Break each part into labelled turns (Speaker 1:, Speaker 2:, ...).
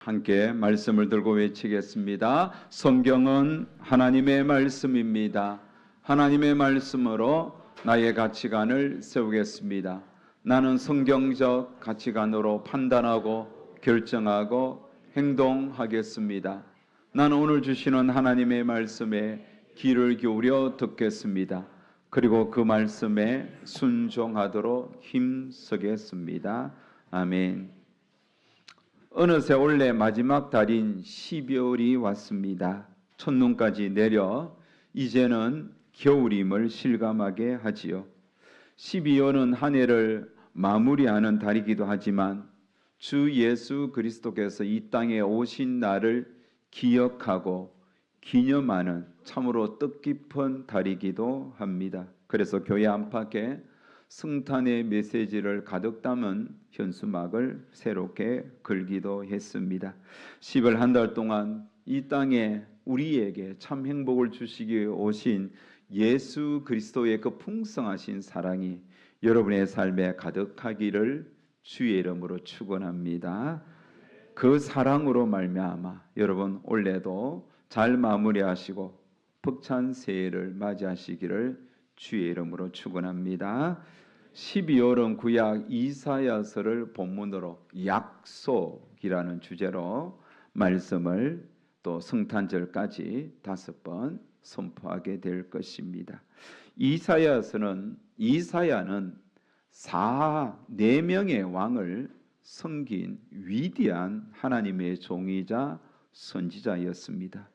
Speaker 1: 함께 말씀을 들고 외치겠습니다. 성경은 하나님의 말씀입니다. 하나님의 말씀으로 나의 가치관을 세우겠습니다. 나는 성경적 가치관으로 판단하고 결정하고 행동하겠습니다. 나는 오늘 주시는 하나님의 말씀에 귀를 기울여 듣겠습니다. 그리고 그 말씀에 순종하도록 힘쓰겠습니다. 아멘. 어느새 올해 마지막 달인 12월이 왔습니다. 첫눈까지 내려 이제는 겨울임을 실감하게 하지요. 12월은 한 해를 마무리하는 달이기도 하지만 주 예수 그리스도께서 이 땅에 오신 날을 기억하고 기념하는 참으로 뜻깊은 달이기도 합니다. 그래서 교회 안팎에 성탄의 메시지를 가득 담은 현수막을 새롭게 걸기도 했습니다. 10월 한 달 동안 이 땅에 우리에게 참 행복을 주시기 위해 오신 예수 그리스도의 그 풍성하신 사랑이 여러분의 삶에 가득하기를 주의 이름으로 축원합니다. 그 사랑으로 말미암아 여러분 올해도 잘 마무리하시고 벅찬 새해를 맞이하시기를 주의 이름으로 축원합니다. 12월은 구약 이사야서를 본문으로 약속이라는 주제로 말씀을 또 성탄절까지 5번 선포하게 될 것입니다. 이사야는 4명의 왕을 섬긴 위대한 하나님의 종이자 선지자였습니다.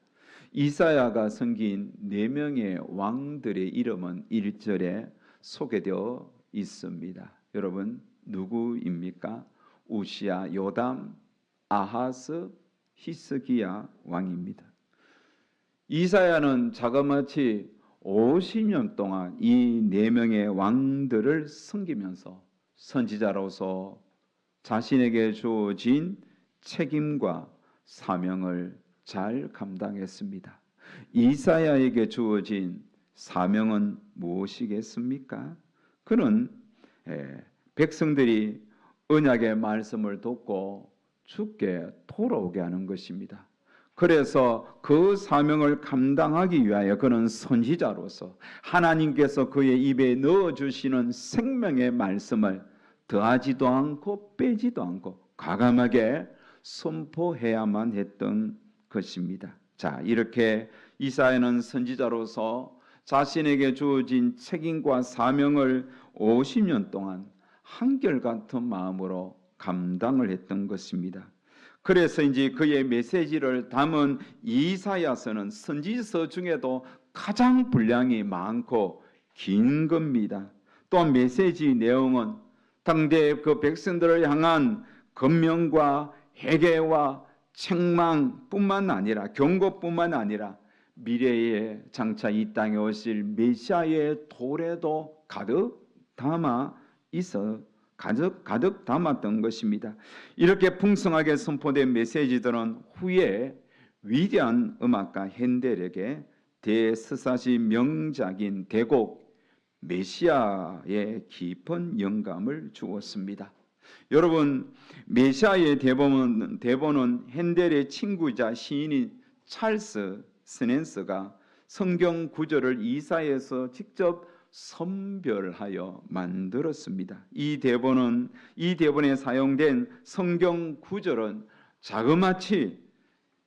Speaker 1: 이사야가 섬긴 4명의 왕들의 이름은 1절에 소개되어 있습니다. 여러분 누구입니까? 우시야, 요담, 아하스, 히스기야 왕입니다. 이사야는 자그마치 50년 동안 이 4명의 왕들을 섬기면서 선지자로서 자신에게 주어진 책임과 사명을 잘 감당했습니다. 이사야에게 주어진 사명은 무엇이겠습니까? 그는 백성들이 언약의 말씀을 듣고 주께 돌아오게 하는 것입니다. 그래서 그 사명을 감당하기 위하여 그는 선지자로서 하나님께서 그의 입에 넣어주시는 생명의 말씀을 더하지도 않고 빼지도 않고 과감하게 선포해야만 했던 것입니다. 자, 이렇게 이사야는 선지자로서 자신에게 주어진 책임과 사명을 50년 동안 한결같은 마음으로 감당을 했던 것입니다. 그래서 이제 그의 메시지를 담은 이사야서는 선지서 중에도 가장 분량이 많고 긴 겁니다. 또한 메시지 내용은 당대 그 백성들을 향한 권면과 회개와 책망뿐만 아니라 경고뿐만 아니라 미래에 장차 이 땅에 오실 메시아의 도래도 가득 담았던 것입니다. 이렇게 풍성하게 선포된 메시지들은 후에 위대한 음악가 핸델에게 대스사시 명작인 대곡 메시아의 깊은 영감을 주었습니다. 여러분 메시아의 대본은 핸델의 친구이자 시인인 찰스 스넨스가 성경 구절을 이사야에서 직접 선별하여 만들었습니다. 이 대본에 사용된 성경 구절은 자그마치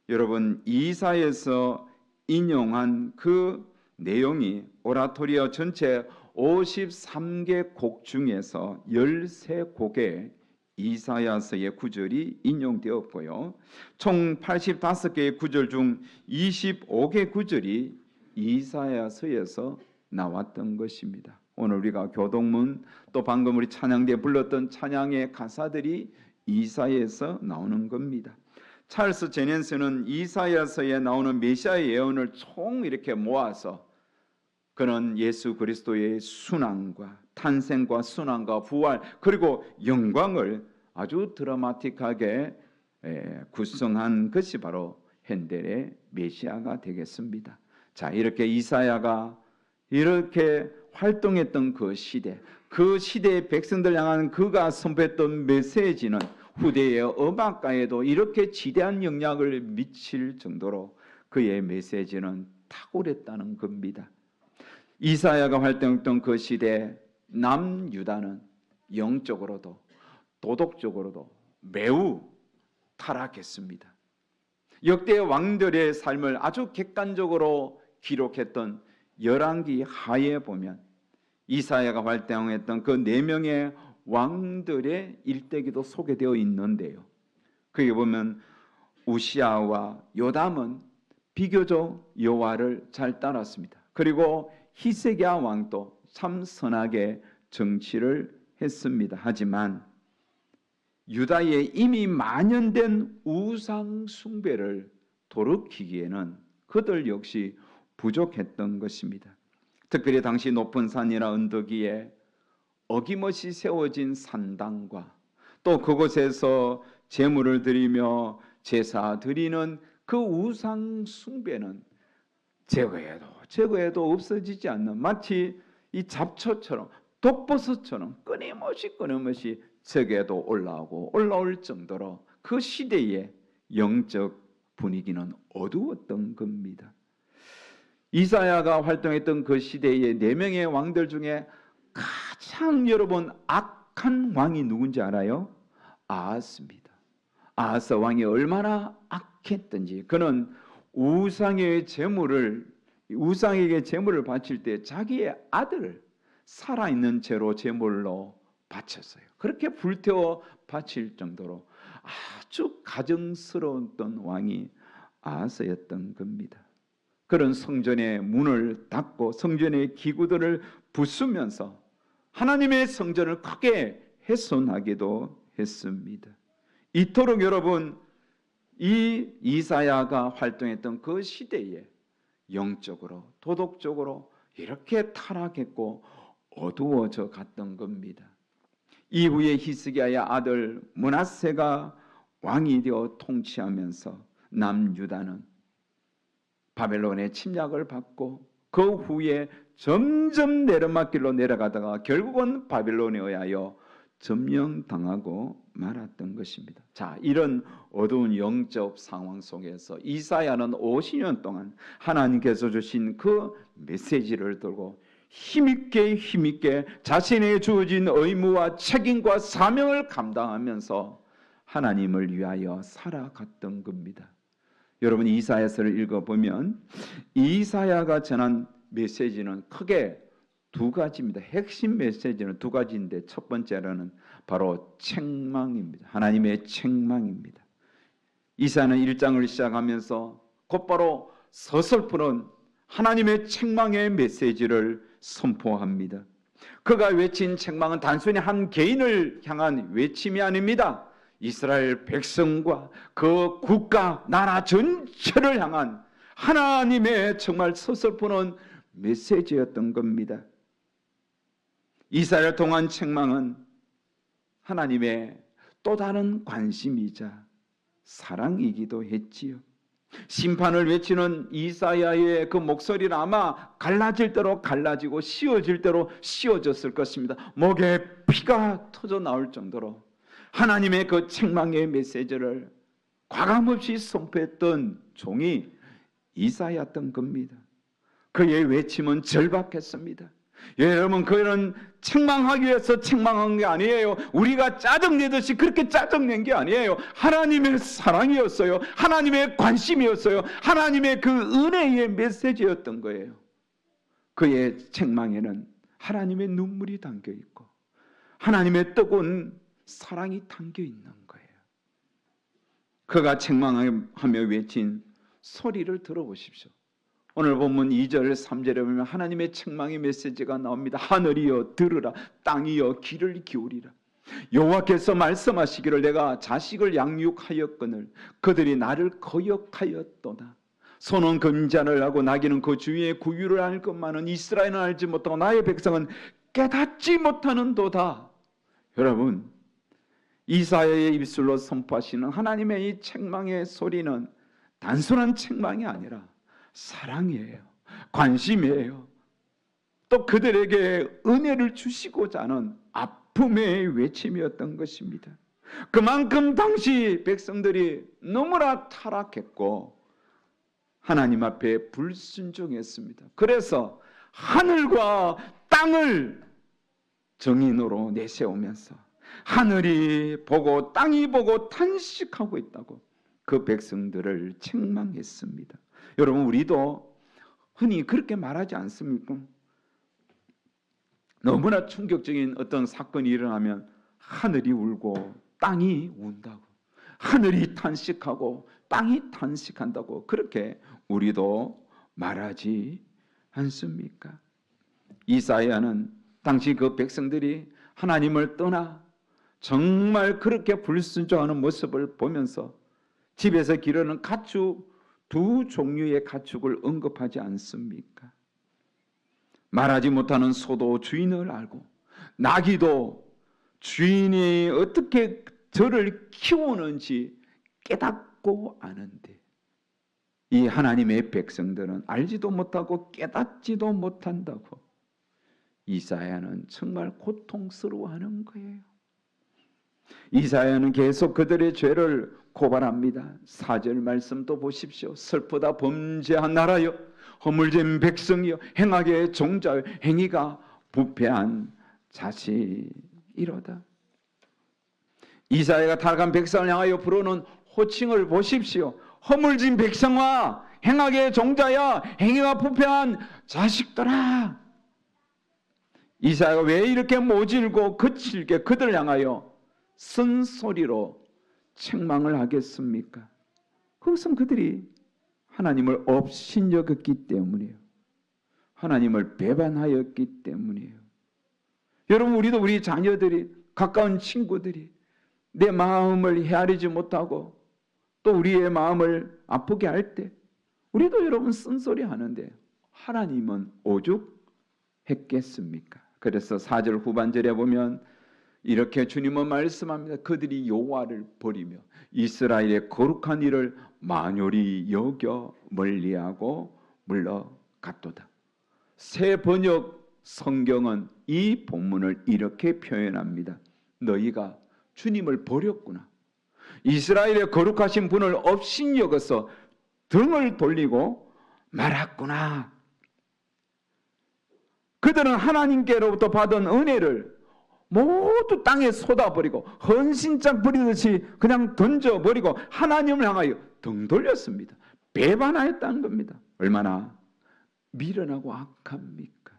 Speaker 1: 여러분 이사야에서 인용한 그 내용이 오라토리오 전체 53개 곡 중에서 13곡의 이사야서의 구절이 인용되었고요. 총 85개의 구절 중 25개 구절이 이사야서에서 나왔던 것입니다. 오늘 우리가 교동문 또 방금 우리 찬양대에 불렀던 찬양의 가사들이 이사야에서 나오는 겁니다. 찰스 제넨스는 이사야서에 나오는 메시아의 예언을 총 이렇게 모아서 그는 예수 그리스도의 순환과 탄생과 순환과 부활 그리고 영광을 아주 드라마틱하게 구성한 것이 바로 핸델의 메시아가 되겠습니다. 자, 이렇게 이사야가 이렇게 활동했던 그 시대의 백성들 향한 그가 선포했던 메시지는 후대의 음악가에도 이렇게 지대한 영향을 미칠 정도로 그의 메시지는 탁월했다는 겁니다. 이사야가 활동했던 그 시대 남유다는 영적으로도 도덕적으로도 매우 타락했습니다. 역대 왕들의 삶을 아주 객관적으로 기록했던 열왕기 하에 보면 이사야가 활동했던 그 4명의 왕들의 일대기도 소개되어 있는데요. 거기 보면 우시아와 요담은 비교적 여호와를 잘 따랐습니다. 그리고 히스기야 왕도 참 선하게 정치를 했습니다. 하지만 유다에 이미 만연된 우상 숭배를 돌이키기에는 그들 역시 부족했던 것입니다. 특별히 당시 높은 산이나 언덕 위에 어김없이 세워진 산당과 또 그곳에서 제물을 드리며 제사 드리는 그 우상 숭배는 제거해도 없어지지 않는 마치 이 잡초처럼 독버섯처럼 끊임없이 적에도 올라올 정도로 그 시대의 영적 분위기는 어두웠던 겁니다. 이사야가 활동했던 그 시대의 4명의 왕들 중에 가장 여러분 악한 왕이 누군지 알아요? 아하스입니다. 아하스 왕이 얼마나 악했던지 그는 우상에게 제물을 바칠 때 자기의 아들을 살아있는 채로 제물로 바쳤어요. 그렇게 불태워 바칠 정도로 아주 가증스러웠던 왕이 아하스였던 겁니다. 그런 성전의 문을 닫고 성전의 기구들을 부수면서 하나님의 성전을 크게 훼손하기도 했습니다. 이토록 여러분 이 이사야가 활동했던 그 시대에 영적으로 도덕적으로 이렇게 타락했고 어두워져 갔던 겁니다. 이후에 히스기야의 아들 므낫세가 왕이 되어 통치하면서 남유다는 바벨론의 침략을 받고 그 후에 점점 내리막길로 내려가다가 결국은 바벨론에 의하여 점령당하고 말았던 것입니다. 자, 이런 어두운 영적 상황 속에서 이사야는 50년 동안 하나님께서 주신 그 메시지를 들고 힘있게 자신에게 주어진 의무와 책임과 사명을 감당하면서 하나님을 위하여 살아갔던 겁니다. 여러분 이사야서를 읽어보면 이사야가 전한 메시지는 크게 2가지입니다. 핵심 메시지는 2가지인데 첫 번째로는 바로 책망입니다. 하나님의 책망입니다. 이사야는 1장을 시작하면서 곧바로 서슬프는 하나님의 책망의 메시지를 선포합니다. 그가 외친 책망은 단순히 한 개인을 향한 외침이 아닙니다. 이스라엘 백성과 그 국가, 나라 전체를 향한 하나님의 정말 서슬프는 메시지였던 겁니다. 이사야를 통한 책망은 하나님의 또 다른 관심이자 사랑이기도 했지요. 심판을 외치는 이사야의 그 목소리는 아마 갈라질 대로 갈라지고 씌워질 대로 씌워졌을 것입니다. 목에 피가 터져 나올 정도로 하나님의 그 책망의 메시지를 과감없이 선포했던 종이 이사야였던 겁니다. 그의 외침은 절박했습니다. 여러분 그는 책망하기 위해서 책망한 게 아니에요. 우리가 짜증내듯이 그렇게 짜증낸 게 아니에요. 하나님의 사랑이었어요. 하나님의 관심이었어요. 하나님의 그 은혜의 메시지였던 거예요. 그의 책망에는 하나님의 눈물이 담겨 있고 하나님의 뜨거운 사랑이 담겨 있는 거예요. 그가 책망하며 외친 소리를 들어보십시오. 오늘 본문 2절 3절에 보면 하나님의 책망의 메시지가 나옵니다. 하늘이여 들으라, 땅이여 귀를 기울이라. 여호와께서 말씀하시기를 내가 자식을 양육하였거늘 그들이 나를 거역하였도다. 소는 금잔을 하고 나귀는 그 주위의 구유를 알 것만은 이스라엘은 알지 못하고 나의 백성은 깨닫지 못하는도다. 여러분 이사야의 입술로 선포하시는 하나님의 이 책망의 소리는 단순한 책망이 아니라 사랑이에요. 관심이에요. 또 그들에게 은혜를 주시고자 하는 아픔의 외침이었던 것입니다. 그만큼 당시 백성들이 너무나 타락했고 하나님 앞에 불순종했습니다. 그래서 하늘과 땅을 정인으로 내세우면서 하늘이 보고 땅이 보고 탄식하고 있다고 그 백성들을 책망했습니다. 여러분, 우리도 흔히 그렇게 말하지 않습니까? 너무나 충격적인 어떤 사건이 일어나면 하늘이 울고 땅이 운다고, 하늘이 탄식하고 땅이 탄식한다고 그렇게 우리도 말하지 않습니까? 이사야는 당시 그 백성들이 하나님을 떠나 정말 그렇게 불순종하는 모습을 보면서 집에서 기르는 가축, 두 종류의 가축을 언급하지 않습니까? 말하지 못하는 소도 주인을 알고 나귀도 주인이 어떻게 저를 키우는지 깨닫고 아는데 이 하나님의 백성들은 알지도 못하고 깨닫지도 못한다고 이사야는 정말 고통스러워하는 거예요. 이사야는 계속 그들의 죄를 고발합니다. 4절 말씀도 보십시오. 슬프다 범죄한 나라여, 허물진 백성이여, 행악의 종자여, 행위가 부패한 자식이로다. 이사야가 타락한 백성을 향하여 부르는 호칭을 보십시오. 허물진 백성아, 행악의 종자야, 행위가 부패한 자식들아. 이사야가 왜 이렇게 모질고 거칠게 그들을 향하여 쓴소리로 책망을 하겠습니까? 그것은 그들이 하나님을 업신여겼기 때문이에요. 하나님을 배반하였기 때문이에요. 여러분, 우리도 우리 자녀들이, 가까운 친구들이 내 마음을 헤아리지 못하고 또 우리의 마음을 아프게 할 때 우리도 여러분 쓴소리 하는데 하나님은 오죽했겠습니까? 그래서 4절 후반절에 보면 이렇게 주님은 말씀합니다. 그들이 여호와를 버리며 이스라엘의 거룩한 일을 만요리 여겨 멀리하고 물러갔도다. 새 번역 성경은 이 본문을 이렇게 표현합니다. 너희가 주님을 버렸구나. 이스라엘의 거룩하신 분을 업신여겨서 등을 돌리고 말았구나. 그들은 하나님께로부터 받은 은혜를 모두 땅에 쏟아버리고 헌신짝 버리듯이 그냥 던져버리고 하나님을 향하여 등 돌렸습니다. 배반하였다는 겁니다. 얼마나 미련하고 악합니까?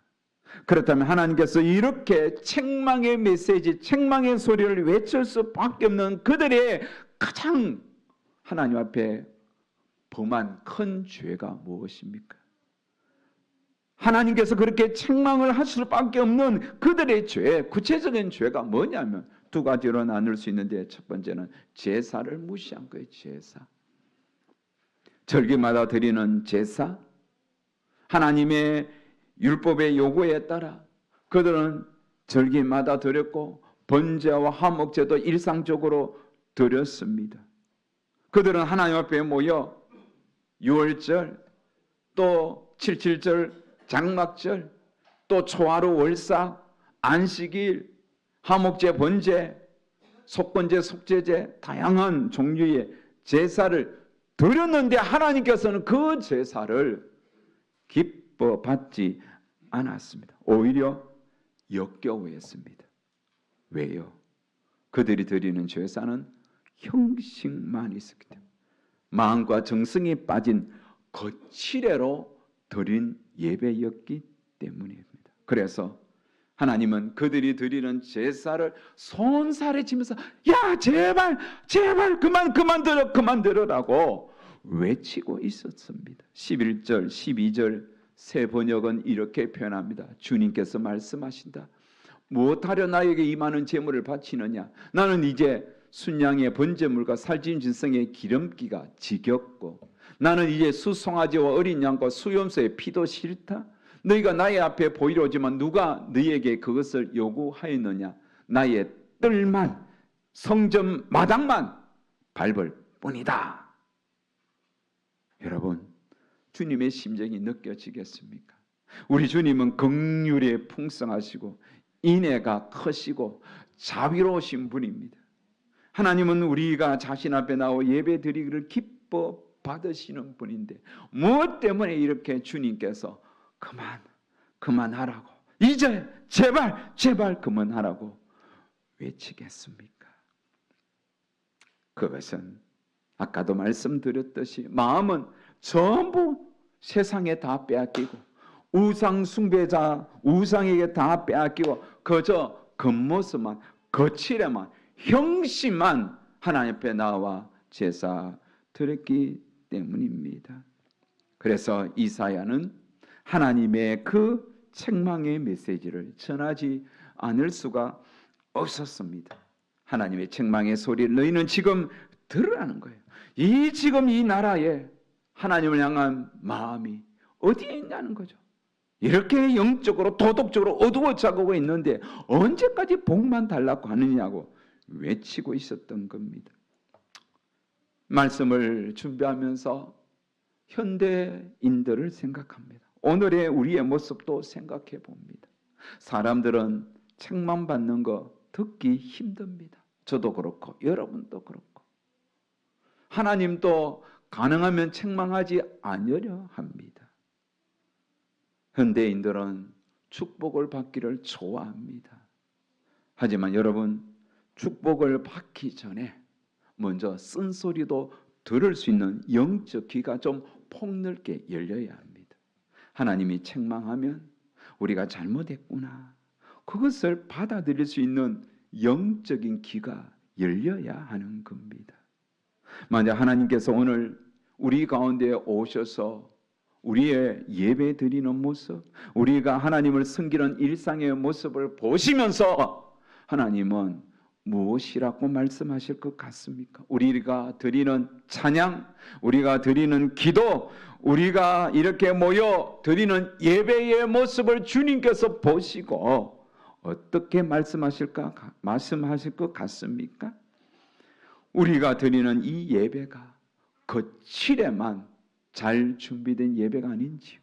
Speaker 1: 그렇다면 하나님께서 이렇게 책망의 메시지, 책망의 소리를 외칠 수밖에 없는 그들의 가장 하나님 앞에 범한 큰 죄가 무엇입니까? 하나님께서 그렇게 책망을 하실 수밖에 없는 그들의 죄, 구체적인 죄가 뭐냐면 두 가지로 나눌 수 있는데, 첫 번째는 제사를 무시한 거예요. 제사. 절기마다 드리는 제사, 하나님의 율법의 요구에 따라 그들은 절기마다 드렸고 번제와 화목제도 일상적으로 드렸습니다. 그들은 하나님 앞에 모여 유월절, 또 77절, 장막절, 또 초하루 월삭, 안식일, 화목제, 번제, 속건제, 속죄제, 다양한 종류의 제사를 드렸는데 하나님께서는 그 제사를 기뻐 받지 않았습니다. 오히려 역겨워했습니다. 왜요? 그들이 드리는 제사는 형식만 있었기 때문에, 마음과 정성이 빠진 거칠애로 드린 예배였기 때문입니다. 그래서 하나님은 그들이 드리는 제사를 손살해치면서 야 제발 그만 들으라고 외치고 있었습니다. 11절 12절 새 번역은 이렇게 표현합니다. 주님께서 말씀하신다. 무엇하려 나에게 이 많은 제물을 바치느냐? 나는 이제 순양의 번제물과 살찐 진성의 기름기가 지겹고 나는 이제 수송아지와 어린 양과 수염소의 피도 싫다. 너희가 나의 앞에 보이려 오지만 누가 너희에게 그것을 요구하였느냐? 나의 뜰만, 성전 마당만 밟을 뿐이다. 여러분, 주님의 심정이 느껴지겠습니까? 우리 주님은 긍휼에 풍성하시고 인애가 크시고 자비로우신 분입니다. 하나님은 우리가 자신 앞에 나와 예배 드리기를 기뻐 받으시는 분인데 무엇 때문에 이렇게 주님께서 그만하라고, 이제 제발 그만하라고 외치겠습니까? 그것은 아까도 말씀드렸듯이 마음은 전부 세상에 다 빼앗기고 우상 숭배자 우상에게 다 빼앗기고 그저 겉모습만 거칠에만 형식만 하나님 앞에 나와 제사 드렸기 때문입니다. 그래서 이사야는 하나님의 그 책망의 메시지를 전하지 않을 수가 없었습니다. 하나님의 책망의 소리를 너희는 지금 들으라는 거예요. 지금 이 나라에 하나님을 향한 마음이 어디에 있냐는 거죠. 이렇게 영적으로 도덕적으로 어두워져가고 있는데 언제까지 복만 달라고 하느냐고 외치고 있었던 겁니다. 말씀을 준비하면서 현대인들을 생각합니다. 오늘의 우리의 모습도 생각해 봅니다. 사람들은 책만 받는 거 듣기 힘듭니다. 저도 그렇고 여러분도 그렇고 하나님도 가능하면 책망하지 않으려 합니다. 현대인들은 축복을 받기를 좋아합니다. 하지만 여러분, 축복을 받기 전에 먼저 쓴소리도 들을 수 있는 영적 귀가 좀 폭넓게 열려야 합니다. 하나님이 책망하면 우리가 잘못했구나, 그것을 받아들일 수 있는 영적인 귀가 열려야 하는 겁니다. 만약 하나님께서 오늘 우리 가운데 오셔서 우리의 예배 드리는 모습, 우리가 하나님을 섬기는 일상의 모습을 보시면서 하나님은 무엇이라고 말씀하실 것 같습니까? 우리가 드리는 찬양, 우리가 드리는 기도, 우리가 이렇게 모여 드리는 예배의 모습을 주님께서 보시고 어떻게 말씀하실 것 같습니까? 우리가 드리는 이 예배가 거칠에만 잘 준비된 예배가 아닌지요,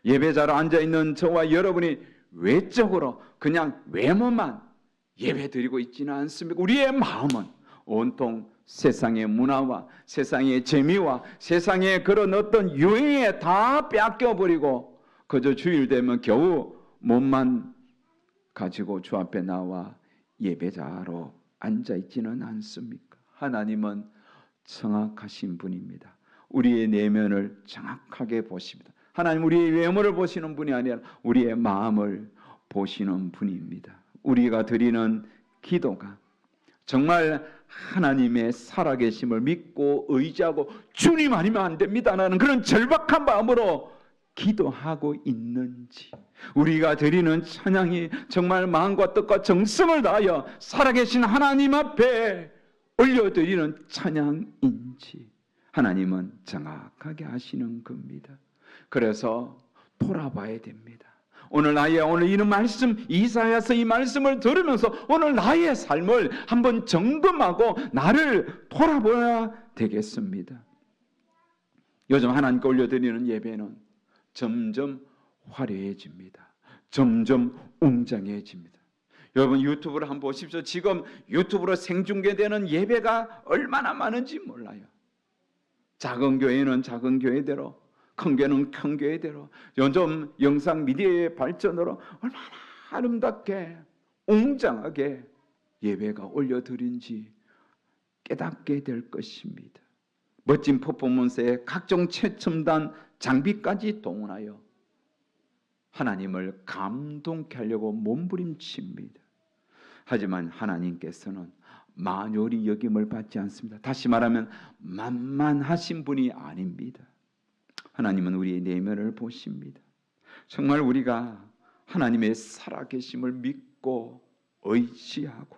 Speaker 1: 예배자로 앉아있는 저와 여러분이 외적으로 그냥 외모만 예배 드리고 있지는 않습니까? 우리의 마음은 온통 세상의 문화와 세상의 재미와 세상의 그런 어떤 유행에 다 빼앗겨버리고 그저 주일 되면 겨우 몸만 가지고 주 앞에 나와 예배자로 앉아있지는 않습니까? 하나님은 정확하신 분입니다. 우리의 내면을 정확하게 보십니다. 하나님 우리의 외모를 보시는 분이 아니라 우리의 마음을 보시는 분입니다. 우리가 드리는 기도가 정말 하나님의 살아계심을 믿고 의지하고 주님 아니면 안 됩니다라는 그런 절박한 마음으로 기도하고 있는지, 우리가 드리는 찬양이 정말 마음과 뜻과 정성을 다하여 살아계신 하나님 앞에 올려드리는 찬양인지 하나님은 정확하게 아시는 겁니다. 그래서 돌아봐야 됩니다. 오늘 이런 말씀, 이사야서 이 말씀을 들으면서 오늘 나의 삶을 한번 점검하고 나를 돌아보아야 되겠습니다. 요즘 하나님께 올려드리는 예배는 점점 화려해집니다. 점점 웅장해집니다. 여러분 유튜브를 한번 보십시오. 지금 유튜브로 생중계되는 예배가 얼마나 많은지 몰라요. 작은 교회는 작은 교회대로, 큰 교회는 큰 교회대로, 요즘 영상 미디어의 발전으로 얼마나 아름답게 웅장하게 예배가 올려드린지 깨닫게 될 것입니다. 멋진 퍼포먼스에 각종 최첨단 장비까지 동원하여 하나님을 감동케 하려고 몸부림칩니다. 하지만 하나님께서는 만요리 여김을 받지 않습니다. 다시 말하면 만만하신 분이 아닙니다. 하나님은 우리의 내면을 보십니다. 정말 우리가 하나님의 살아계심을 믿고 의지하고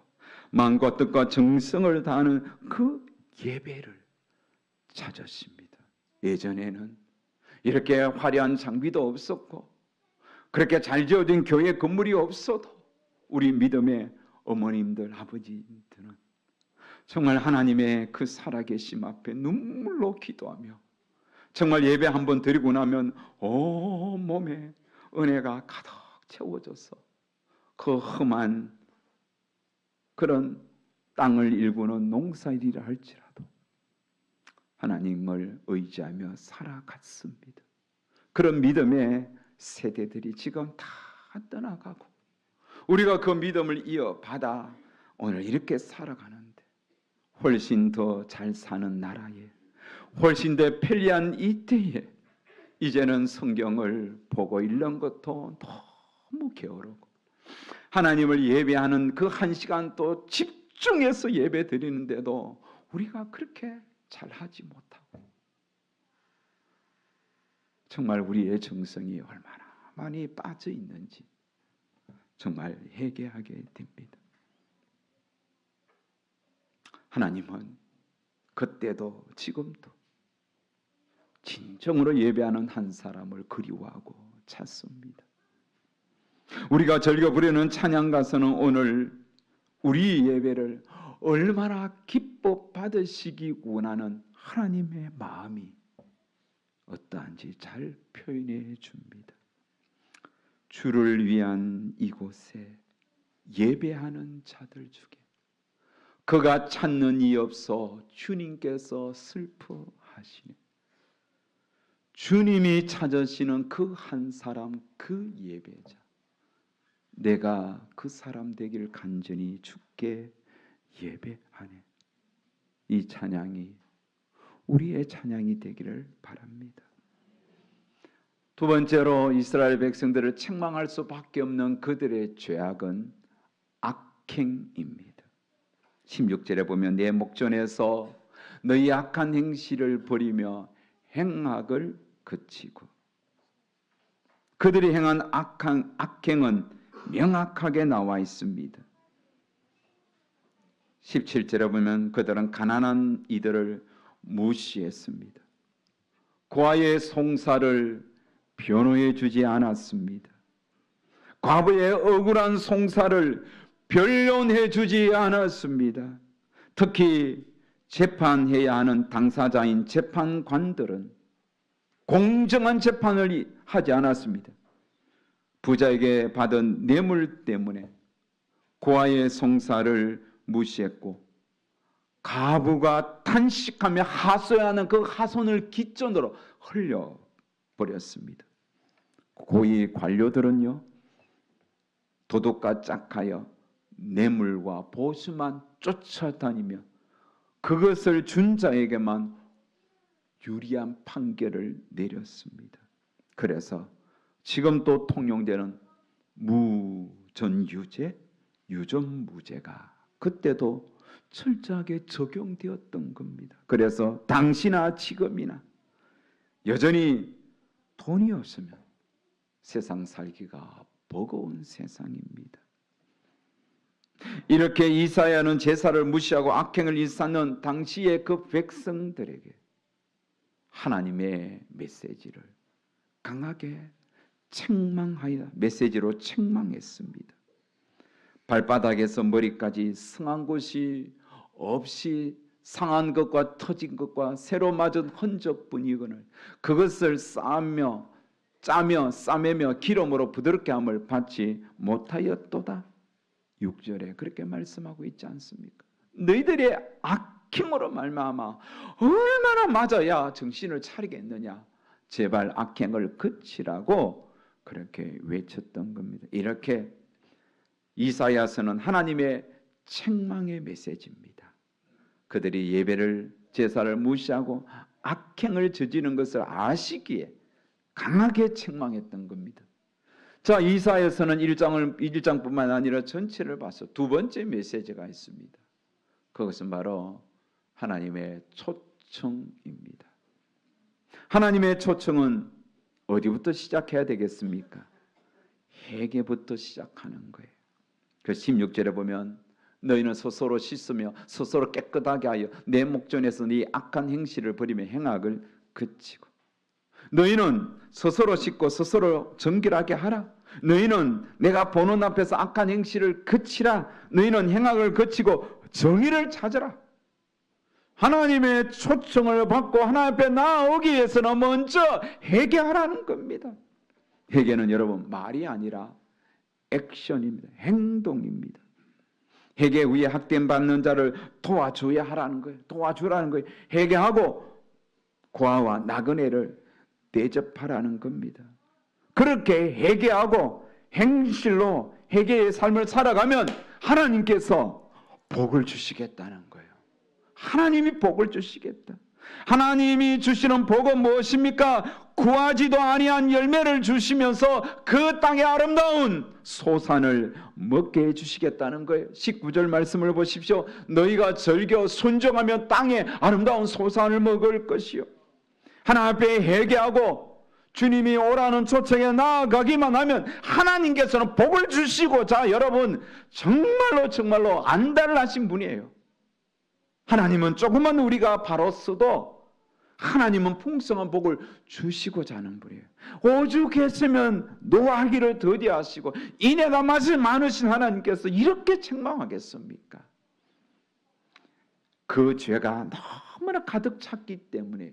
Speaker 1: 마음과 뜻과 정성을 다하는 그 예배를 찾았습니다. 예전에는 이렇게 화려한 장비도 없었고 그렇게 잘 지어진 교회 건물이 없어도 우리 믿음의 어머님들, 아버지들은 정말 하나님의 그 살아계심 앞에 눈물로 기도하며 정말 예배 한번 드리고 나면 온 몸에 은혜가 가득 채워져서 그 험한 그런 땅을 일구는 농사일이라 할지라도 하나님을 의지하며 살아갔습니다. 그런 믿음의 세대들이 지금 다 떠나가고 우리가 그 믿음을 이어받아 오늘 이렇게 살아가는데 훨씬 더 잘 사는 나라에 훨씬 더 편리한 이때에 이제는 성경을 보고 읽는 것도 너무 게으르고 하나님을 예배하는 그 한 시간 또 집중해서 예배 드리는데도 우리가 그렇게 잘하지 못하고 정말 우리의 정성이 얼마나 많이 빠져 있는지 정말 회개하게 됩니다. 하나님은 그때도 지금도 진정으로 예배하는 한 사람을 그리워하고 찾습니다. 우리가 즐겨 부르는 찬양 가서는 오늘 우리 예배를 얼마나 기뻐 받으시기 원하는 하나님의 마음이 어떠한지 잘 표현해 줍니다. 주를 위한 이곳에 예배하는 자들 중에 그가 찾는 이 없어 주님께서 슬퍼하시네. 주님이 찾으시는 그 한 사람, 그 예배자, 내가 그 사람 되길 간절히 주께 예배하네. 이 찬양이 우리의 찬양이 되기를 바랍니다. 두 번째로 이스라엘 백성들을 책망할 수밖에 없는 그들의 죄악은 악행입니다. 16절에 보면 내 목전에서 너희 악한 행실을 버리며 행악을 그치고, 그들이 행한 악행은 명확하게 나와 있습니다. 17절에 보면 그들은 가난한 이들을 무시했습니다. 과의 송사를 변호해 주지 않았습니다. 과부의 억울한 송사를 변론해 주지 않았습니다. 특히 재판해야 하는 당사자인 재판관들은 공정한 재판을 하지 않았습니다. 부자에게 받은 뇌물 때문에 고아의 송사를 무시했고, 가부가 탄식하며 하소연하는 그 하소연을 기점으로 흘려버렸습니다. 고위 관료들은요, 도둑과 짝하여 뇌물과 보수만 쫓아다니며 그것을 준 자에게만 유리한 판결을 내렸습니다. 그래서 지금 또 통용되는 무전유죄, 유전무죄가 그때도 철저하게 적용되었던 겁니다. 그래서 당시나 지금이나 여전히 돈이 없으면 세상 살기가 버거운 세상입니다. 이렇게 이사야는 제사를 무시하고 악행을 일삼는 당시의 그 백성들에게 하나님의 메시지를 강하게 책망하여 메시지로 책망했습니다. 발바닥에서 머리까지 상한 곳이 없이 상한 것과 터진 것과 새로 맞은 흔적뿐이거늘 그것을 싸며 짜며 싸매며 기름으로 부드럽게 함을 받지 못하였도다. 6절에 그렇게 말씀하고 있지 않습니까? 너희들의 악행으로 말미암아 얼마나 맞아야 정신을 차리겠느냐. 제발 악행을 그치라고 그렇게 외쳤던 겁니다. 이렇게 이사야서는 하나님의 책망의 메시지입니다. 그들이 예배를 제사를 무시하고 악행을 저지르는 것을 아시기에 강하게 책망했던 겁니다. 자, 이사야서는 1장뿐만 아니라 전체를 봐서 두 번째 메시지가 있습니다. 그것은 바로 하나님의 초청입니다. 하나님의 초청은 어디부터 시작해야 되겠습니까? 회개부터 시작하는 거예요. 그 16절에 보면 너희는 스스로 씻으며 스스로 깨끗하게 하여 내 목전에서 네 악한 행실을 버리며 행악을 그치고, 너희는 스스로 씻고 스스로 정결하게 하라. 너희는 내가 보는 앞에서 악한 행실을 그치라. 너희는 행악을 그치고 정의를 찾으라. 하나님의 초청을 받고 하나님 앞에 나오기 위해서는 먼저 회개하라는 겁니다. 회개는 여러분 말이 아니라 액션입니다. 행동입니다. 회개 후에 학대임 받는 자를 도와줘야 하라는 거예요. 도와주라는 거예요. 회개하고 고아와 나그네를 대접하라는 겁니다. 그렇게 회개하고 행실로 회개의 삶을 살아가면 하나님께서 복을 주시겠다는 거예요. 하나님이 복을 주시겠다. 하나님이 주시는 복은 무엇입니까? 구하지도 아니한 열매를 주시면서 그 땅의 아름다운 소산을 먹게 해주시겠다는 거예요. 19절 말씀을 보십시오. 너희가 즐겨 순종하며 땅의 아름다운 소산을 먹을 것이요. 하나님 앞에 회개하고 주님이 오라는 초청에 나아가기만 하면 하나님께서는 복을 주시고, 자 여러분, 정말로 안달나신 분이에요. 하나님은 조금만 우리가 바로 써도 하나님은 풍성한 복을 주시고자 하는 분이에요. 오죽했으면 노하기를 더디하시고 인애가 많으신 하나님께서 이렇게 책망하겠습니까? 그 죄가 너무나 가득 찼기 때문에요.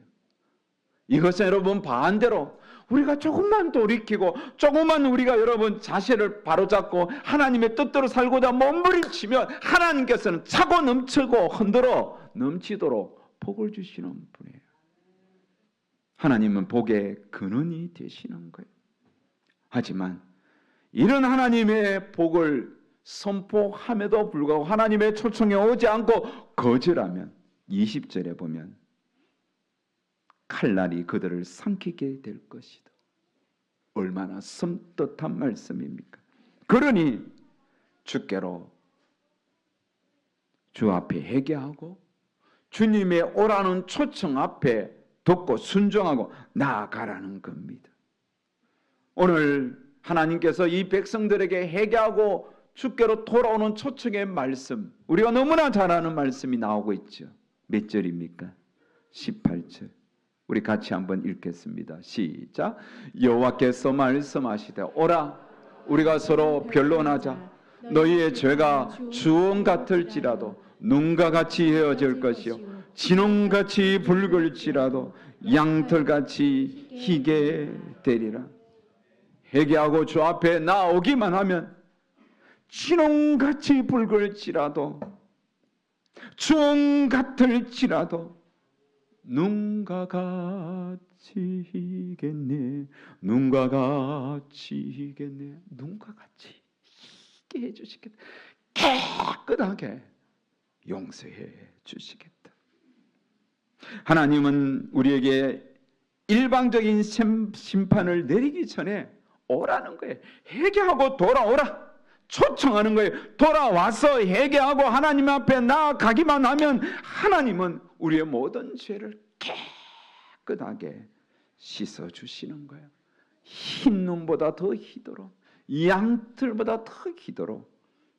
Speaker 1: 이것은 여러분 반대로 우리가 조금만 돌이키고 조금만 우리가 여러분 자세를 바로잡고 하나님의 뜻대로 살고자 몸부림치면 하나님께서는 차고 넘치고 흔들어 넘치도록 복을 주시는 분이에요. 하나님은 복의 근원이 되시는 거예요. 하지만 이런 하나님의 복을 선포함에도 불구하고 하나님의 초청에 오지 않고 거절하면 20절에 보면 칼날이 그들을 삼키게 될 것이다. 얼마나 섬뜩한 말씀입니까? 그러니 주께로 주 앞에 회개하고 주님의 오라는 초청 앞에 듣고 순종하고 나아가라는 겁니다. 오늘 하나님께서 이 백성들에게 회개하고 주께로 돌아오는 초청의 말씀, 우리가 너무나 잘 아는 말씀이 나오고 있죠. 몇 절입니까? 18절. 우리 같이 한번 읽겠습니다. 시작. 여호와께서 말씀하시되 오라 우리가 서로 변론하자. 너희의 죄가 주홍 같을지라도 눈과 같이 헤어질 것이요 진홍같이 붉을지라도 양털같이 희게 되리라. 회개하고 주 앞에 나오기만 하면 진홍같이 붉을지라도 주홍 같을지라도 눈과 같이 희겠네. 눈과 같이 희겠네. 눈과 같이 희게 해주시겠다. 깨끗하게 용서해 주시겠다. 하나님은 우리에게 일방적인 심판을 내리기 전에 오라는 거예요. 회개하고 돌아오라. 초청하는 거예요. 돌아와서 회개하고 하나님 앞에 나아가기만 하면 하나님은 우리의 모든 죄를 깨끗하게 씻어주시는 거예요. 흰 눈보다 더 희도록, 양털보다 더 희도록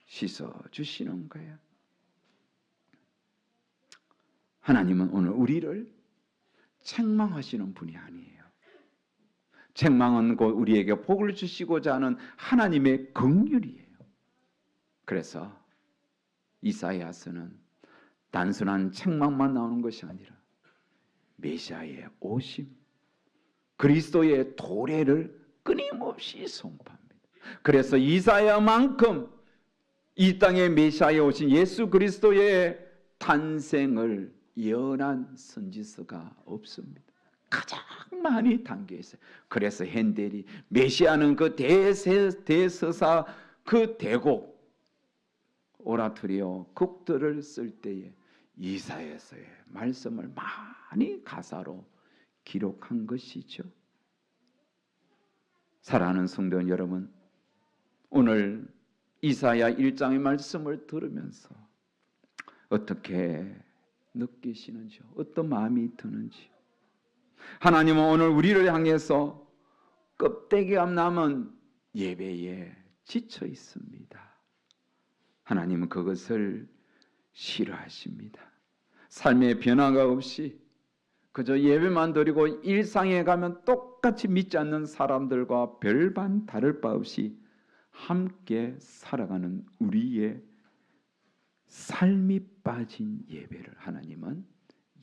Speaker 1: 씻어주시는 거예요. 하나님은 오늘 우리를 책망하시는 분이 아니에요. 책망은 곧 우리에게 복을 주시고자 하는 하나님의 긍휼이에요. 그래서 이사야서는 단순한 책망만 나오는 것이 아니라 메시아의 오심, 그리스도의 도래를 끊임없이 선포합니다. 그래서 이사야만큼 이 땅에 메시아에 오신 예수 그리스도의 탄생을 예언한 선지서가 없습니다. 가장 많이 담겨 있어요. 그래서 헨델이 메시아는 그 대서사 그 대곡 오라토리오 곡들을 쓸 때에 이사야서의 말씀을 많이 가사로 기록한 것이죠. 사랑하는 성도 여러분, 오늘 이사야 1장의 말씀을 들으면서 어떻게 느끼시는지요? 어떤 마음이 드는지요? 하나님은 오늘 우리를 향해서 껍데기가 남은 예배에 지쳐 있습니다. 하나님은 그것을 싫어하십니다. 삶의 변화가 없이 그저 예배만 드리고 일상에 가면 똑같이 믿지 않는 사람들과 별반 다를 바 없이 함께 살아가는 우리의 삶이 빠진 예배를 하나님은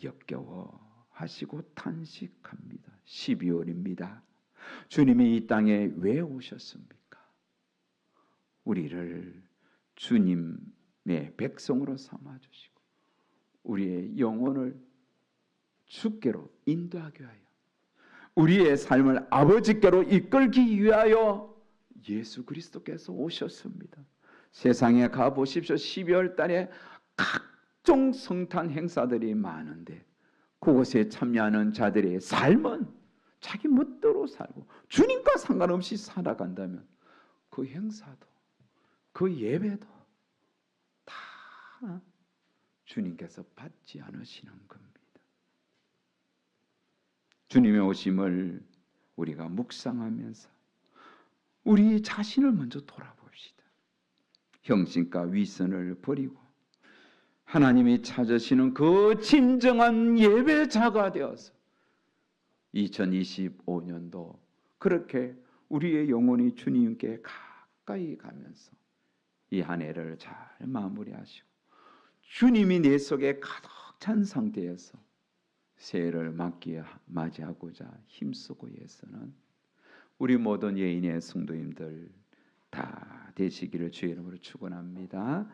Speaker 1: 역겨워하시고 탄식합니다. 12월입니다. 주님이 이 땅에 왜 오셨습니까? 우리를 주님 내 백성으로 삼아주시고 우리의 영혼을 주께로 인도하기 위하여 우리의 삶을 아버지께로 이끌기 위하여 예수 그리스도께서 오셨습니다. 세상에 가보십시오. 12월 달에 각종 성탄 행사들이 많은데 그곳에 참여하는 자들의 삶은 자기 멋대로 살고 주님과 상관없이 살아간다면 그 행사도 그 예배도 다 주님께서 받지 않으시는 겁니다. 주님의 오심을 우리가 묵상하면서 우리 자신을 먼저 돌아봅시다. 형식과 위선을 버리고 하나님이 찾으시는 그 진정한 예배자가 되어서 2025년도 그렇게 우리의 영혼이 주님께 가까이 가면서 이 한 해를 잘 마무리하시고 주님이 내 속에 가득 찬 상태에서 새해를 맞이하고자 힘쓰고 위해서는 우리 모든 예인의 성도님들 다 되시기를 주의 이름으로 축원합니다.